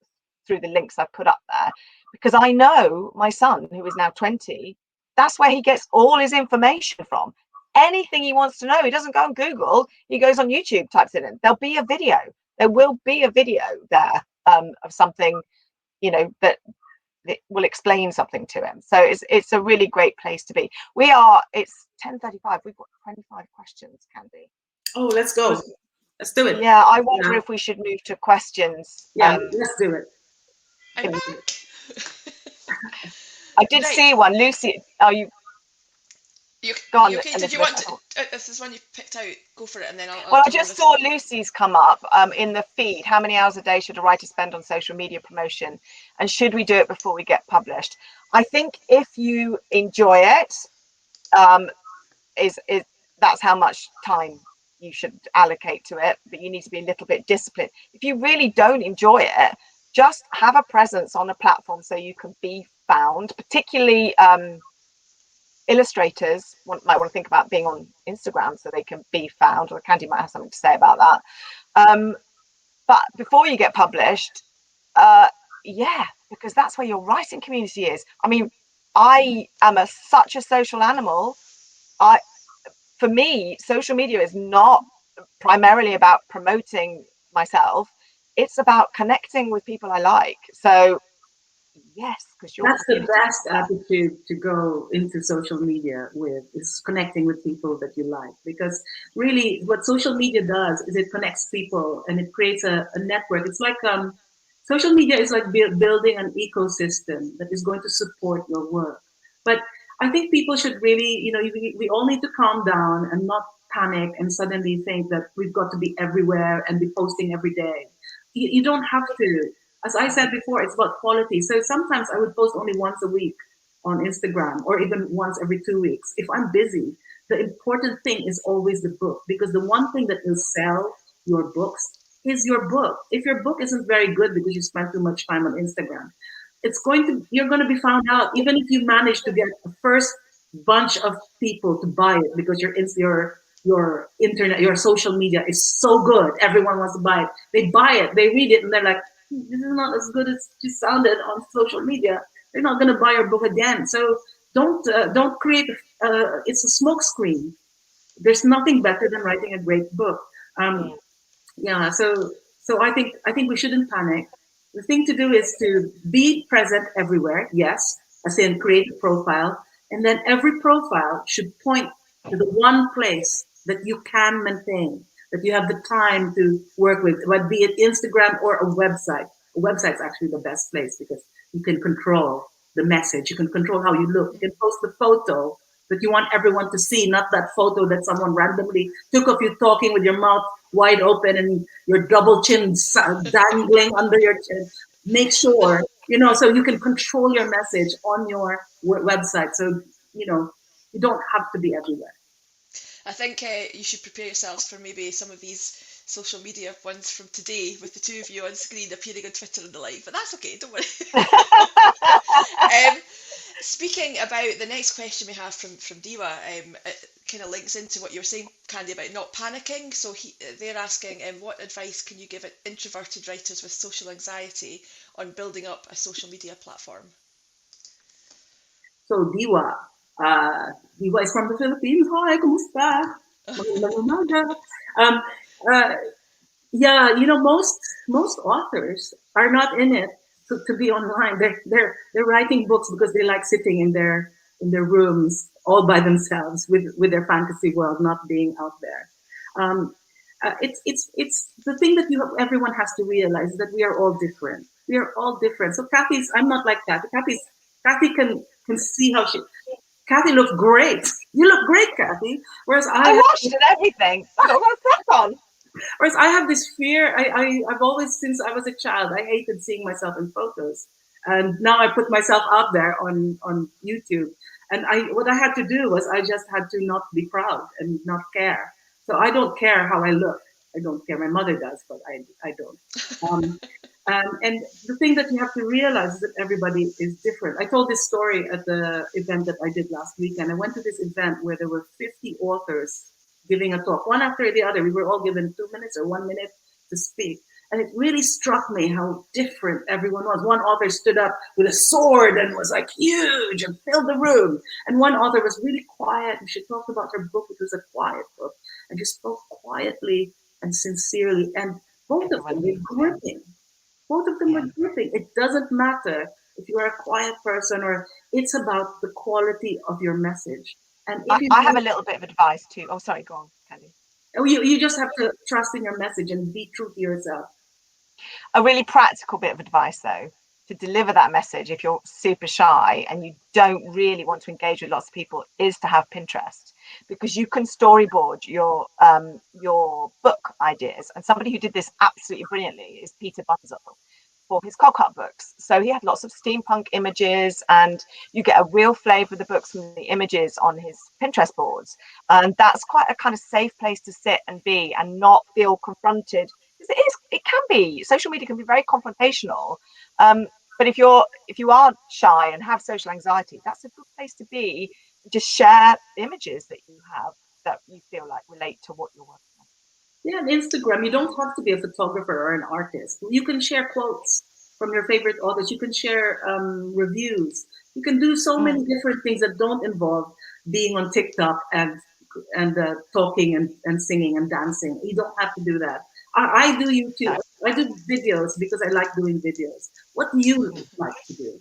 through the links I've put up there, because I know my son, who is now 20, That's where he gets all his information from. Anything he wants to know, he doesn't go on Google, he goes on YouTube, types it in. There'll be a video. There will be a video there of something, you know, that it will explain something to him. So it's a really great place to be. It's 10:35. We've got 25 questions, Candy. Oh, let's go. Let's do it. Yeah, I wonder if we should move to questions. Yeah, let's do it. I'm back. I did see one. Lucy, go on, okay? Did you want to, if this is one you picked out, go for it, and then I'll well, I just saw Lucy's come up in the feed. How many hours a day should a writer spend on social media promotion? And should we do it before we get published? I think if you enjoy it, that's how much time you should allocate to it, but you need to be a little bit disciplined. If you really don't enjoy it, just have a presence on a platform so you can be found, particularly illustrators might want to think about being on Instagram so they can be found, or Candy might have something to say about that. But before you get published, because that's where your writing community is. I mean, I am such a social animal. For me, social media is not primarily about promoting myself. It's about connecting with people I like. So yes, because that's the best attitude to go into social media with, is connecting with people that you like. Because really what social media does is it connects people and it creates a network. It's like social media is like building an ecosystem that is going to support your work. But I think people should really, you know, we all need to calm down and not panic and suddenly think that we've got to be everywhere and be posting every day. You don't have to. As I said before, it's about quality. So sometimes I would post only once a week on Instagram, or even once every 2 weeks. If I'm busy, the important thing is always the book, because the one thing that will sell your books is your book. If your book isn't very good because you spend too much time on Instagram, you're going to be found out, even if you manage to get the first bunch of people to buy it because your internet, your social media is so good. Everyone wants to buy it. They buy it, they read it, and they're like, this is not as good as you sounded on social media. They're not going to buy your book again. So don't create. It's a smoke screen. There's nothing better than writing a great book. Yeah. So I think we shouldn't panic. The thing to do is to be present everywhere. Yes, as in create a profile, and then every profile should point to the one place that you can maintain, that you have the time to work with, but be it Instagram or a website. A website's actually the best place because you can control the message. You can control how you look. You can post the photo that you want everyone to see, not that photo that someone randomly took of you talking with your mouth wide open and your double chin dangling under your chin. Make sure, so you can control your message on your website. So, you don't have to be everywhere. I think you should prepare yourselves for maybe some of these social media ones from today with the two of you on screen appearing on Twitter and the like, but that's okay, don't worry. Speaking about the next question we have from Diwa, it kind of links into what you were saying, Candy, about not panicking. So they're asking, what advice can you give introverted writers with social anxiety on building up a social media platform? So Diwa is from the Philippines. Hi, kumusta? Yeah, most authors are not in it to be online. They're writing books because they like sitting in their rooms all by themselves with their fantasy world, not being out there. It's the thing that everyone has to realize, that we are all different. We are all different. So I'm not like that. Kathy can see how Kathy looked great. You look great, Kathy. Whereas I watched and everything. I got my frock on. Whereas I have this fear. I've always, since I was a child, I hated seeing myself in photos, and now I put myself out there on YouTube. And what I had to do was I just had to not be proud and not care. So I don't care how I look. I don't care. My mother does, but I don't. And the thing that you have to realize is that everybody is different. I told this story at the event that I did last weekend. I went to this event where there were 50 authors giving a talk, one after the other. We were all given 2 minutes or 1 minute to speak. And it really struck me how different everyone was. One author stood up with a sword and was like huge and filled the room. And one author was really quiet and she talked about her book. It was a quiet book. And just spoke quietly and sincerely. And both of them were gripping. Both of them were gripping. It doesn't matter if you're a quiet person or it's about the quality of your message. And if I have a little bit of advice too. Oh, sorry, go on, Candy. You just have to trust in your message and be true to yourself. A really practical bit of advice, though, to deliver that message if you're super shy and you don't really want to engage with lots of people, is to have Pinterest, because you can storyboard your book ideas. And somebody who did this absolutely brilliantly is Peter Bunzel for his Cockart books. So he had lots of steampunk images, and you get a real flavour of the books from the images on his Pinterest boards. And that's quite a kind of safe place to sit and be and not feel confronted. It can be, social media can be very confrontational. But if you are shy and have social anxiety, that's a good place to be. Just share images that you have that you feel like relate to what you're working on. Yeah, on Instagram, you don't have to be a photographer or an artist. You can share quotes from your favorite authors. You can share reviews. You can do so many different things that don't involve being on TikTok and talking and singing and dancing. You don't have to do that. I do YouTube. I do videos because I like doing videos. What do you like to do?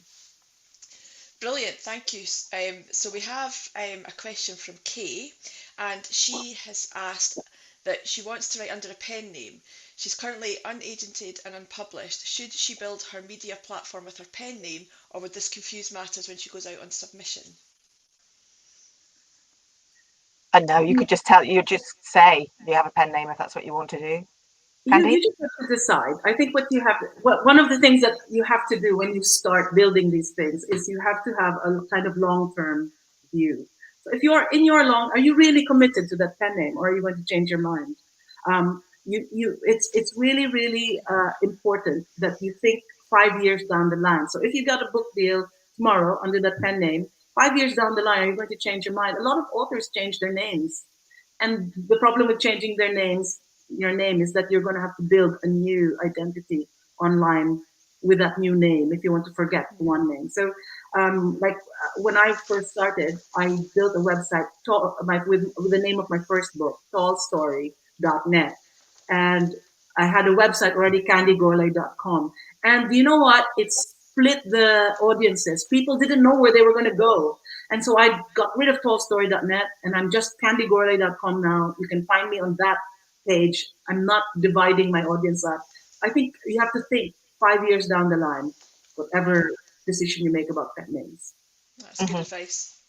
Brilliant, thank you. So we have a question from Kay, and she has asked that she wants to write under a pen name. She's currently unagented and unpublished. Should she build her media platform with her pen name, or would this confuse matters when she goes out on submission? No, you could just say you have a pen name if that's what you want to do. You just have to decide. I think one of the things that you have to do when you start building these things is you have to have a kind of long-term view. So if you're are you really committed to that pen name, or are you going to change your mind? It's really, really important that you think 5 years down the line. So if you got a book deal tomorrow under that pen name, 5 years down the line, are you going to change your mind? A lot of authors change their names. And the problem with changing your name is that you're going to have to build a new identity online with that new name if you want to forget one name. So when I first started, I built a website with the name of my first book, tallstory.net. And I had a website already, candygorlay.com. And you know what? It split the audiences. People didn't know where they were going to go. And so I got rid of tallstory.net, and I'm just candygorlay.com now. You can find me on that page. I'm not dividing my audience up. I think you have to think 5 years down the line, whatever decision you make about pet names. That's good advice.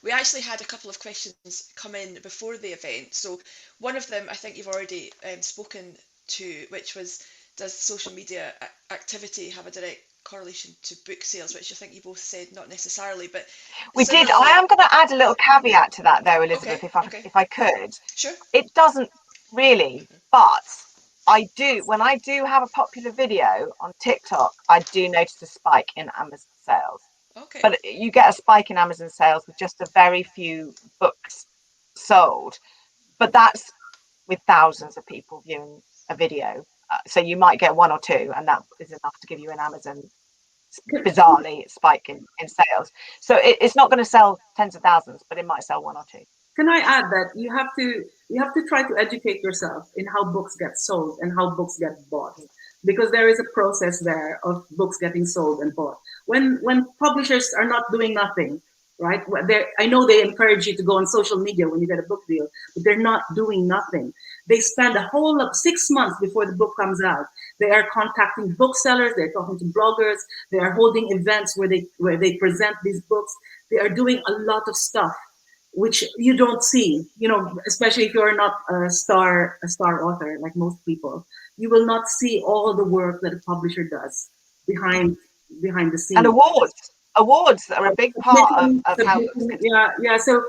We actually had a couple of questions come in before the event. So one of them I think you've already spoken to, which was, does social media activity have a direct correlation to book sales, which I think you both said not necessarily, but we did. I am going to add a little caveat to that though, Elizabeth, if I could. Sure. It doesn't really, but I do, when I do have a popular video on TikTok, I do notice a spike in Amazon sales. Okay. But you get a spike in Amazon sales with just a very few books sold, but that's with thousands of people viewing a video. So you might get one or two, and that is enough to give you an Amazon bizarrely spike in sales. So it's not going to sell tens of thousands, but it might sell one or two. Can I add that you have to try to educate yourself in how books get sold and how books get bought, because there is a process there of books getting sold and bought. When publishers are not doing nothing, right? I know they encourage you to go on social media when you get a book deal, but they're not doing nothing. They spend a whole 6 months before the book comes out. They are contacting booksellers, they're talking to bloggers, they are holding events where they present these books. They are doing a lot of stuff which you don't see, especially if you're not a star author like most people. You will not see all the work that a publisher does behind the scenes. And awards are a big part of how books get. Yeah. So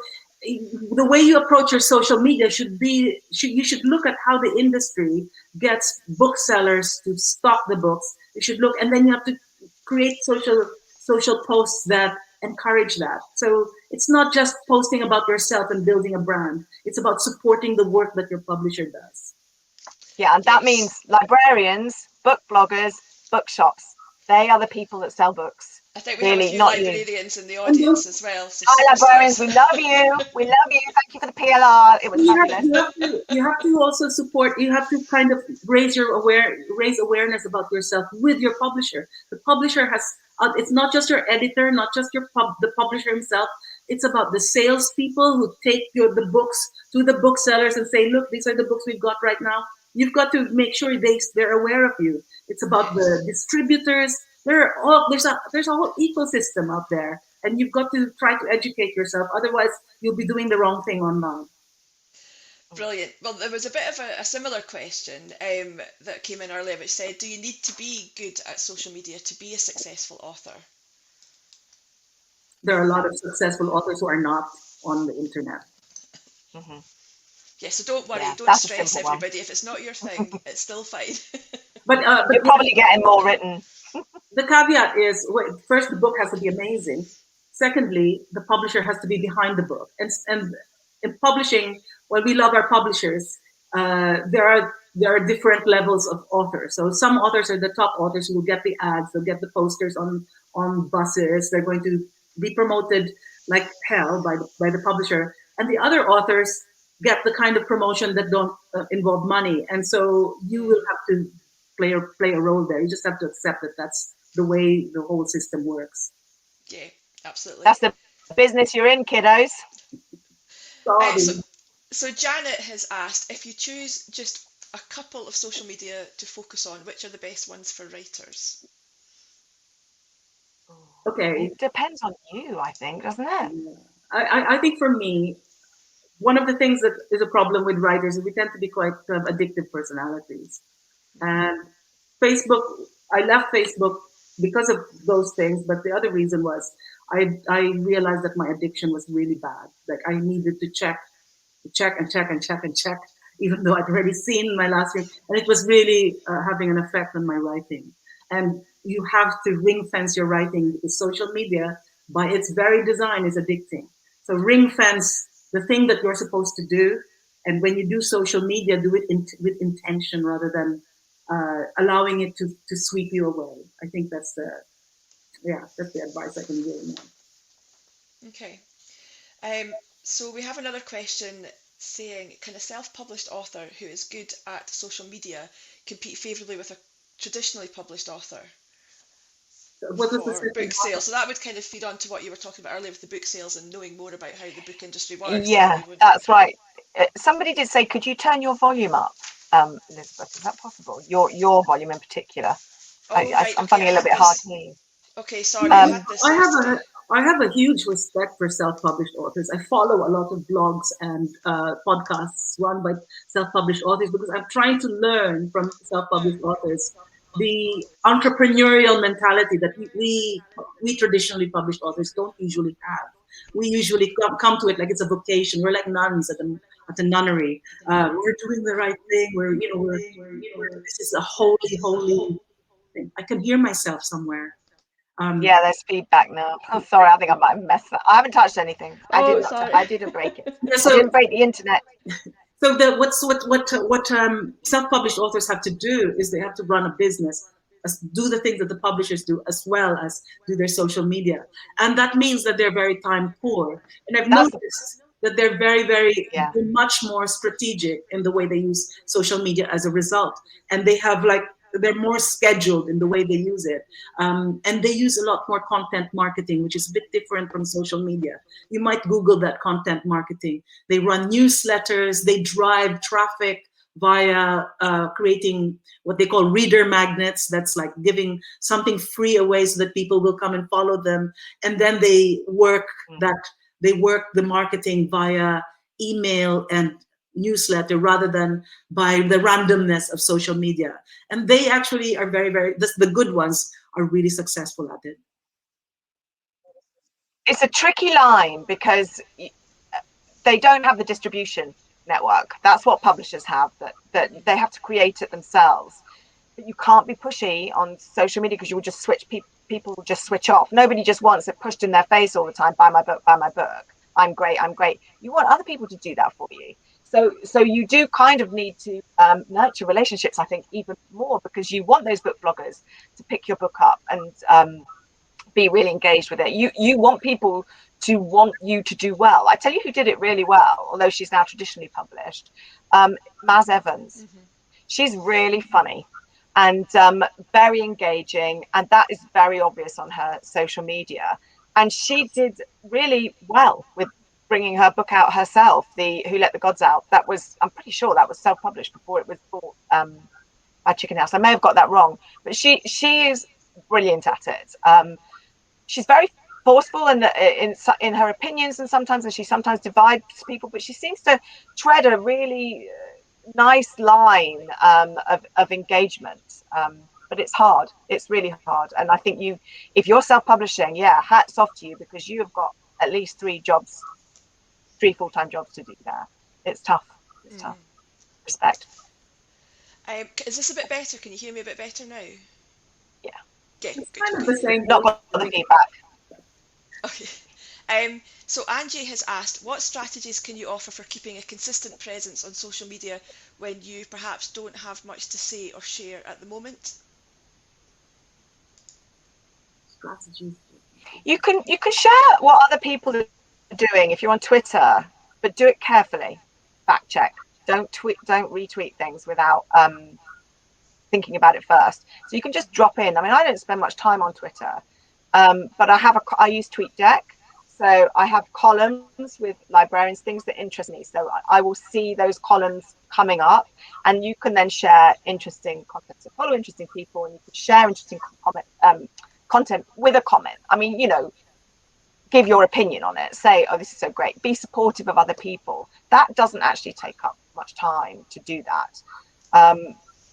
the way you approach your social media you should look at how the industry gets booksellers to stock the books. You should look, and then you have to create social posts that encourage that. So it's not just posting about yourself and building a brand. It's about supporting the work that your publisher does. Yeah, and that Yes. means librarians, book bloggers, bookshops. They are the people that sell books. I think we have a Really, few not you. librarians in the And then audience as well. So Hi, librarians. superstars. We love you. We love you. Thank you for the PLR. It was fabulous. you have to also support. You have to kind of raise awareness about yourself with your publisher. The publisher has. It's not just your editor, not just the publisher himself. It's about the salespeople who take the books to the booksellers and say, "Look, these are the books we've got right now." You've got to make sure they're aware of you. It's about the distributors. There's a whole ecosystem out there, and you've got to try to educate yourself. Otherwise, you'll be doing the wrong thing online. Brilliant. Well, there was a bit of a similar question that came in earlier, which said, do you need to be good at social media to be a successful author? There are a lot of successful authors who are not on the internet. Mm-hmm. Yeah, so don't worry, Yeah, don't that's a stress simple one. everybody. If it's not your thing, it's still fine. But You're probably getting more written. the caveat is, first, the book has to be amazing. Secondly, the publisher has to be behind the book. And in publishing, while we love our publishers, there are different levels of authors. So some authors are the top authors who will get the ads, they'll get the posters on buses. They're going to be promoted like hell by the publisher. And the other authors get the kind of promotion that don't involve money. And so you will have to play a role there. You just have to accept that that's the way the whole system works. Yeah, absolutely. That's the business you're in, kiddos. So Janet has asked, if you choose just a couple of social media to focus on, which are the best ones for writers? Okay. It depends on you, I think, doesn't it? I think for me, one of the things that is a problem with writers is we tend to be quite addictive personalities. And Facebook, I left Facebook because of those things, but the other reason was I realized that my addiction was really bad. Like I needed to check, even though I'd already seen my last read, and it was really having an effect on my writing. And you have to ring fence your writing because social media, by its very design, is addicting. So ring fence the thing that you're supposed to do, and when you do social media, do it with intention rather than allowing it to sweep you away. I think that's the advice I can give now. Okay. So we have another question saying, can a self-published author who is good at social media compete favourably with a traditionally published author for book sales? So that would kind of feed on to what you were talking about earlier with the book sales and knowing more about how the book industry works. Yeah, that's right. Somebody did say, could you turn your volume up, Elizabeth? Is that possible? Your volume in particular. I'm finding it a little bit hard to hear. Okay, sorry. I have a huge respect for self-published authors. I follow a lot of blogs and podcasts run by self-published authors because I'm trying to learn from self-published authors the entrepreneurial mentality that we traditionally published authors don't usually have. We usually come to it like it's a vocation. We're like nuns at a nunnery. We're doing the right thing. This is a holy thing. I can hear myself somewhere. Yeah, there's feedback now. Oh, sorry, I think I might have messed that. I haven't touched anything. I didn't break it. Yeah, I didn't break the internet. So what self-published authors have to do is they have to run a business, do the things that the publishers do, as well as do their social media, and that means that they're very time poor. And I've noticed that they're very much more strategic in the way they use social media as a result, and they have they're more scheduled in the way they use it. And they use a lot more content marketing, which is a bit different from social media. You might Google that, content marketing. They run newsletters, they drive traffic via creating what they call reader magnets. That's like giving something free away so that people will come and follow them. And then they work the marketing via email and newsletter rather than by the randomness of social media. And they actually are the good ones are really successful at it. It's a tricky line because they don't have the distribution network. That's what publishers have, that they have to create it themselves. But you can't be pushy on social media because you will just switch people will just switch off. Nobody just wants it pushed in their face all the time, buy my book, I'm great. You want other people to do that for you. So you do kind of need to nurture relationships, I think, even more, because you want those book bloggers to pick your book up and be really engaged with it. You want people to want you to do well. I tell you who did it really well, although she's now traditionally published, Maz Evans. Mm-hmm. She's really funny and very engaging, and that is very obvious on her social media. And she did really well with bringing her book out herself, the Who Let the Gods Out. That was, I'm pretty sure that was self-published before it was bought by Chicken House. I may have got that wrong, but she is brilliant at it. She's very forceful in her opinions, and she sometimes divides people, but she seems to tread a really nice line of engagement. But it's hard. It's really hard. And I think if you're self-publishing, hats off to you, because you have got at least 3 full-time jobs to do that. It's tough. It's tough. Respect. Is this a bit better? Can you hear me a bit better now? Yeah. Yeah, It's good. kind of the same. Not got the feedback. Okay. So Angie has asked, what strategies can you offer for keeping a consistent presence on social media when you perhaps don't have much to say or share at the moment? Strategies. You can share what other people are doing if you're on Twitter, but do it carefully. Fact check. Don't retweet things without thinking about it first. So you can just drop in. I mean, I don't spend much time on Twitter, but I use TweetDeck. So I have columns with librarians, things that interest me. So I will see those columns coming up, and you can then share interesting content. So follow interesting people, and you can share interesting content with a comment. I mean, give your opinion on it. Say, oh, this is so great. Be supportive of other people. That doesn't actually take up much time to do that.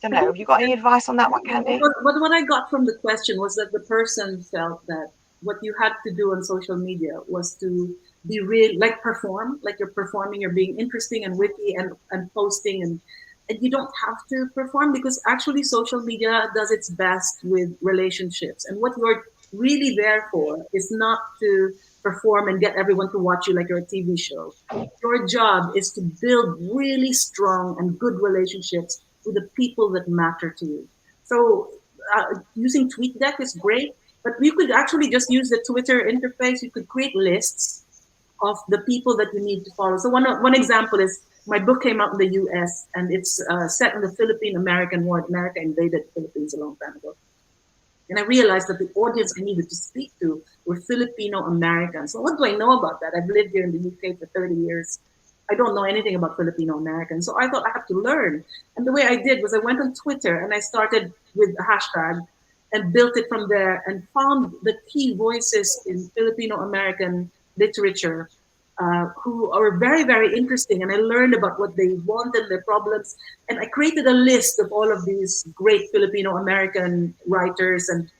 Don't know. Have you got any advice on that one, Candy? But what I got from the question was that the person felt that what you had to do on social media was to be real, like perform, like you're performing, you're being interesting and witty and posting, and you don't have to perform, because actually social media does its best with relationships. And what you're really there for is not to perform and get everyone to watch you like you're a TV show. Your job is to build really strong and good relationships with the people that matter to you. So using TweetDeck is great, but you could actually just use the Twitter interface. You could create lists of the people that you need to follow. So one example is, my book came out in the US, and it's set in the Philippine-American War. America invaded the Philippines a long time ago. And I realized that the audience I needed to speak to were Filipino-Americans. So what do I know about that? I've lived here in the UK for 30 years. I don't know anything about Filipino-Americans. So I thought I have to learn. And the way I did was I went on Twitter and I started with a hashtag and built it from there, and found the key voices in Filipino-American literature who are very, very interesting. And I learned about what they want and their problems. And I created a list of all of these great Filipino-American writers and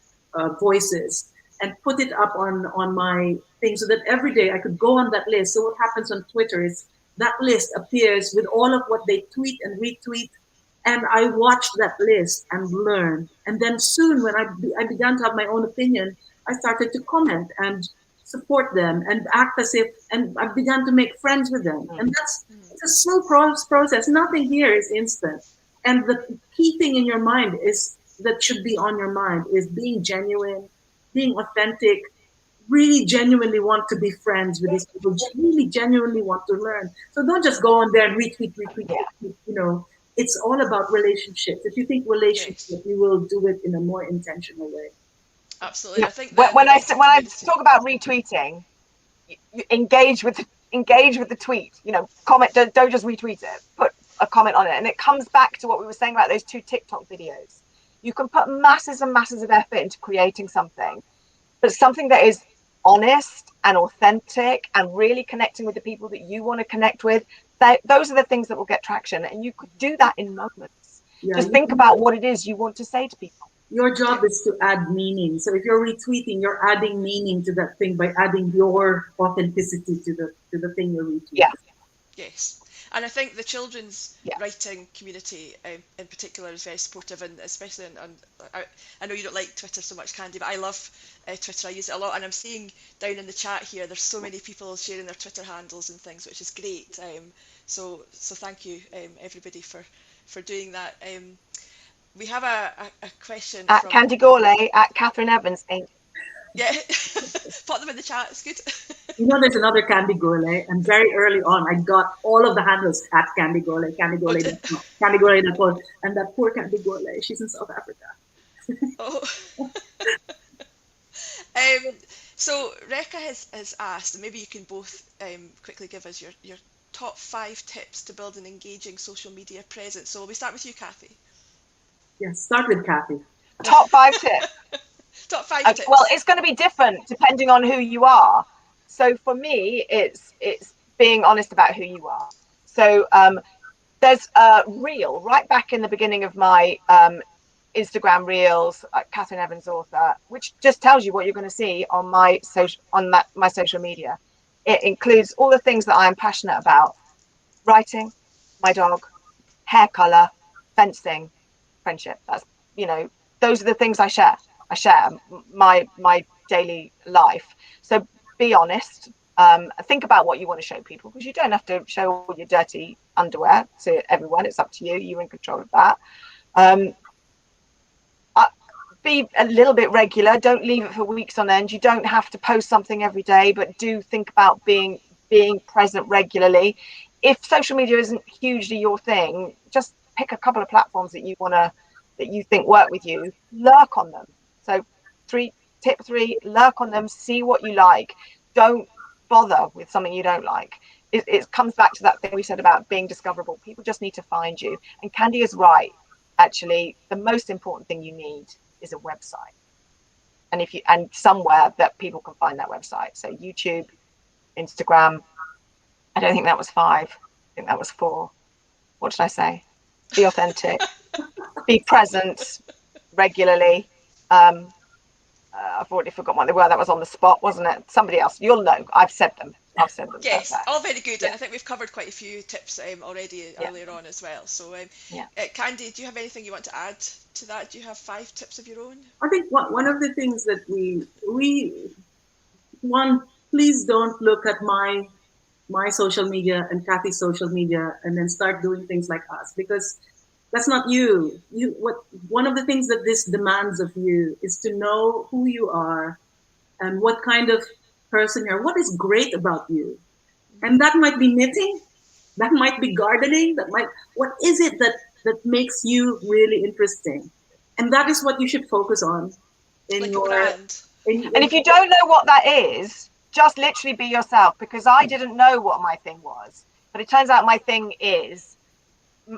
voices, and put it up on my thing, so that every day I could go on that list. So what happens on Twitter is that list appears with all of what they tweet and retweet. And I watched that list and learned. And then soon, when I began to have my own opinion, I started to comment and support them and act as if, and I began to make friends with them. And it's a slow process. Nothing here is instant. And the key thing in your mind that should be on your mind is being genuine, being authentic, really genuinely want to be friends with these people, really genuinely want to learn. So don't just go on there and retweet. It's all about relationships. If you think relationship, you will do it in a more intentional way. Absolutely. I think when I talk about retweeting, you engage with the tweet. Comment. Don't just retweet it. Put a comment on it, and it comes back to what we were saying about those 2 TikTok videos. You can put masses and masses of effort into creating something, but something that is honest and authentic and really connecting with the people that you want to connect with. Those are the things that will get traction, and you could do that in moments. Just think about what it is you want to say to people. Your job is to add meaning. So if you're retweeting, you're adding meaning to that thing by adding your authenticity to the thing you're retweeting. Yeah. Yes. And I think the children's Yeah. writing community in particular is very supportive, and especially I know you don't like Twitter so much, Candy, but I love Twitter. I use it a lot, and I'm seeing down in the chat here, there's so many people sharing their Twitter handles and things, which is great. So thank you, everybody, for doing that. We have a question At from Candy Gourlay, at Catherine Evans. yeah. Put them in the chat. It's good. You know, there's another Candy Gourlay, and very early on, I got all of the handles at Candy Gourlay, Candy Gourlay, Candy Gourlay, and that poor Candy Gourlay, she's in South Africa. Oh. So Rekha has asked, and maybe you can both quickly give us your top 5 tips to build an engaging social media presence. So we start with you, Kathy. Yes, start with Kathy. Top 5 tips. Top 5 tips. Well, it's going to be different depending on who you are. So for me, it's being honest about who you are. So there's a reel right back in the beginning of my Instagram reels, Catherine Evans author, which just tells you what you're going to see on my social media. It includes all the things that I am passionate about: writing, my dog, hair color, fencing, friendship. That's, those are the things I share. I share my daily life. So be honest. Think about what you want to show people, because you don't have to show all your dirty underwear to everyone. It's up to you. You're in control of that. Be a little bit regular. Don't leave it for weeks on end. You don't have to post something every day, but do think about being present regularly. If social media isn't hugely your thing, just pick a couple of platforms that you think work with you. Lurk on them. So tip 3, lurk on them. See what you like. Don't bother with something you don't like. It comes back to that thing we said about being discoverable. People just need to find you. And Candy is right. Actually, the most important thing you need is a website, and somewhere that people can find that website. So YouTube, Instagram. I don't think that was 5. I think that was 4. What did I say? Be authentic. Be present regularly. I've already forgotten what they were. That was on the spot, wasn't it? Somebody else. You'll know. I've said them. Yes, all very good. Yeah. And I think we've covered quite a few tips already earlier on as well. So, Candy, do you have anything you want to add to that? Do you have 5 tips of your own? I think one of the things that please don't look at my social media and Kathy's social media and then start doing things like us, because that's not you. One of the things that this demands of you is to know who you are and what kind of person you are, what is great about you. And that might be knitting, that might be gardening, what is it that makes you really interesting? And that is what you should focus on in like your brand. And if you don't know what that is, just literally be yourself, because I didn't know what my thing was. But it turns out my thing is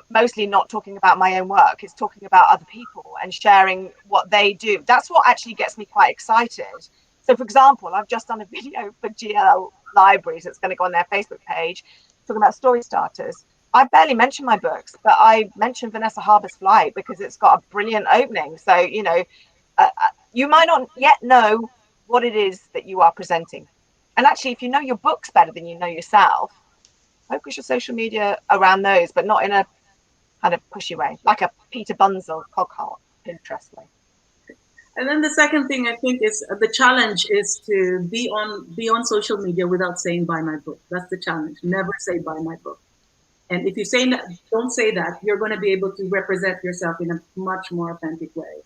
mostly not talking about my own work. It's talking about other people and sharing what they do. That's what actually gets me quite excited. So, for example, I've just done a video for GLL Libraries that's going to go on their Facebook page talking about story starters. I barely mention my books, but I mentioned Vanessa Harbour's Flight because it's got a brilliant opening. So, you might not yet know what it is that you are presenting. And actually, if you know your books better than you know yourself, focus your social media around those, but not in a kind of pushy way, like a Peter Bunzel Cogheart Pinterest way. And then the second thing I think is the challenge is to be on social media without saying buy my book. That's the challenge. Never say buy my book. And if you say that, don't say that, you're going to be able to represent yourself in a much more authentic way.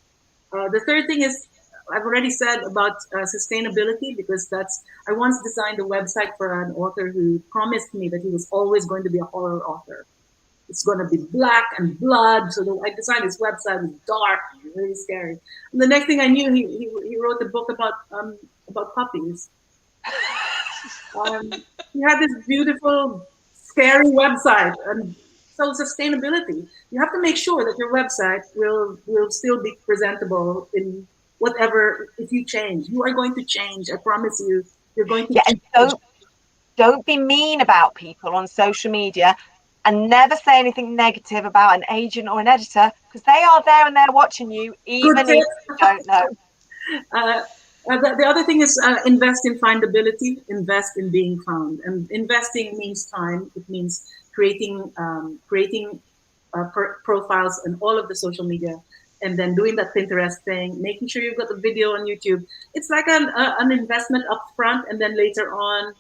The third thing is, I've already said about sustainability, because I once designed a website for an author who promised me that he was always going to be a horror author. It's going to be black and blood. So I designed his website. It was dark, really scary. And the next thing I knew, he wrote a book about puppies. He had this beautiful, scary website. And so sustainability, you have to make sure that your website will still be presentable in whatever. If you change, you are going to change. I promise you, you're going to change. And don't be mean about people on social media. And never say anything negative about an agent or an editor, because they are there and they're watching you, even if you don't know. The other thing is invest in findability, invest in being found. And investing means time. It means creating profiles on all of the social media, and then doing that Pinterest thing, making sure you've got the video on YouTube. It's like an investment up front, and then later on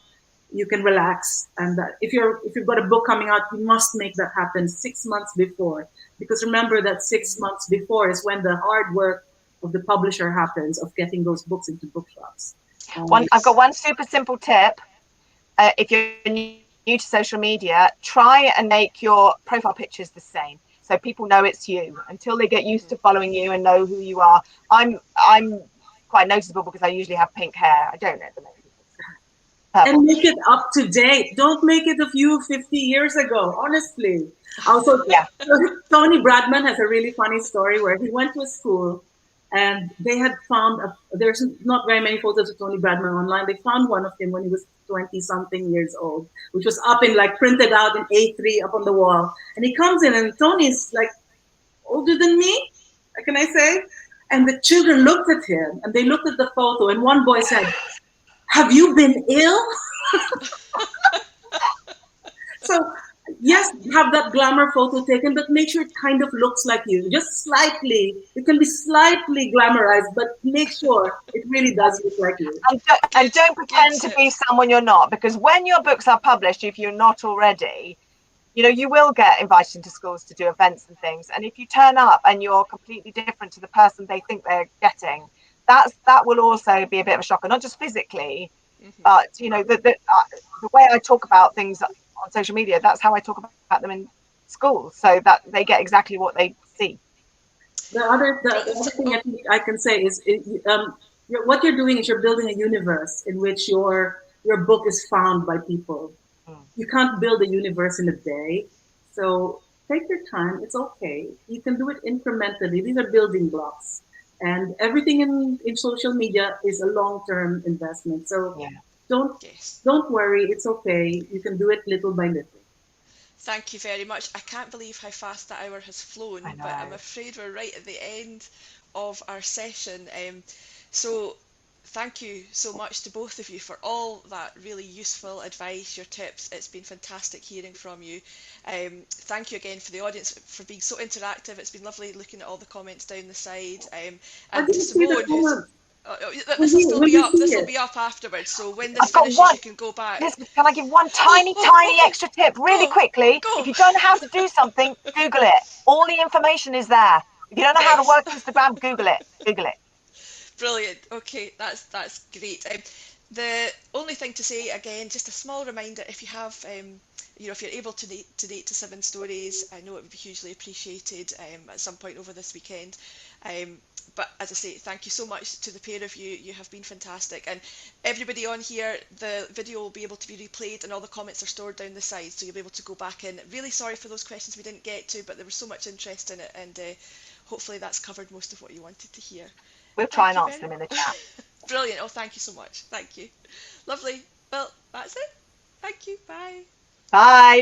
you can relax. And if you've got a book coming out, you must make that happen 6 months before, because remember that 6 months before is when the hard work of the publisher happens of getting those books into bookshops. I've got one super simple tip. If you're new to social media, try and make your profile pictures the same, so people know it's you until they get used to following you and know who you are. I'm quite noticeable because I usually have pink hair. I don't know at the moment. And make it up to date. Don't make it of you 50 years ago, honestly. Also, Yeah. Tony Bradman has a really funny story where he went to a school and they had found, there's not very many photos of Tony Bradman online. They found one of him when he was 20 something years old, which was up in like printed out in A3 up on the wall. And he comes in and Tony's like older than me, can I say? And the children looked at him and they looked at the photo and one boy said, "Have you been ill?" So yes, have that glamour photo taken, but make sure it kind of looks like you. Just slightly. It can be slightly glamorized, but make sure it really does look like you. And don't pretend to be someone you're not, because when your books are published, if you're not already, you will get invited into schools to do events and things. And if you turn up and you're completely different to the person they think they're getting, that will also be a bit of a shocker, not just physically, but the way I talk about things on social media, that's how I talk about them in schools, so that they get exactly what they see. The other thing I think I can say is, what you're doing is you're building a universe in which your book is found by people. You can't build a universe in a day, so take your time. It's okay. You can do it incrementally. These are building blocks, and everything in social media is a long-term investment. So don't worry. It's okay. You can do it little by little. Thank you very much. I can't believe how fast the hour has flown, but I'm afraid we're right at the end of our session. So thank you so much to both of you for all that really useful advice, your tips. It's been fantastic hearing from you. Thank you again for the audience for being so interactive. It's been lovely looking at all the comments down the side. And to Simone, who's... this will still be up. This will be up afterwards. So when this finishes, you can go back. Listen, can I give one tiny extra tip really quickly? If you don't know how to do something, Google it. All the information is there. If you don't know how to work Instagram, Google it. Google it. Brilliant. Okay, that's great. The only thing to say again, just a small reminder: if you have, if you're able to donate to 7 Stories, I know it would be hugely appreciated at some point over this weekend. But as I say, thank you so much to the pair of you. You have been fantastic. And everybody on here, the video will be able to be replayed and all the comments are stored down the side, so you'll be able to go back in. Really sorry for those questions we didn't get to, but there was so much interest in it, and hopefully that's covered most of what you wanted to hear. We'll try and answer them in the chat. Brilliant. Oh, thank you so much. Thank you. Lovely. Well, that's it. Thank you. Bye. Bye.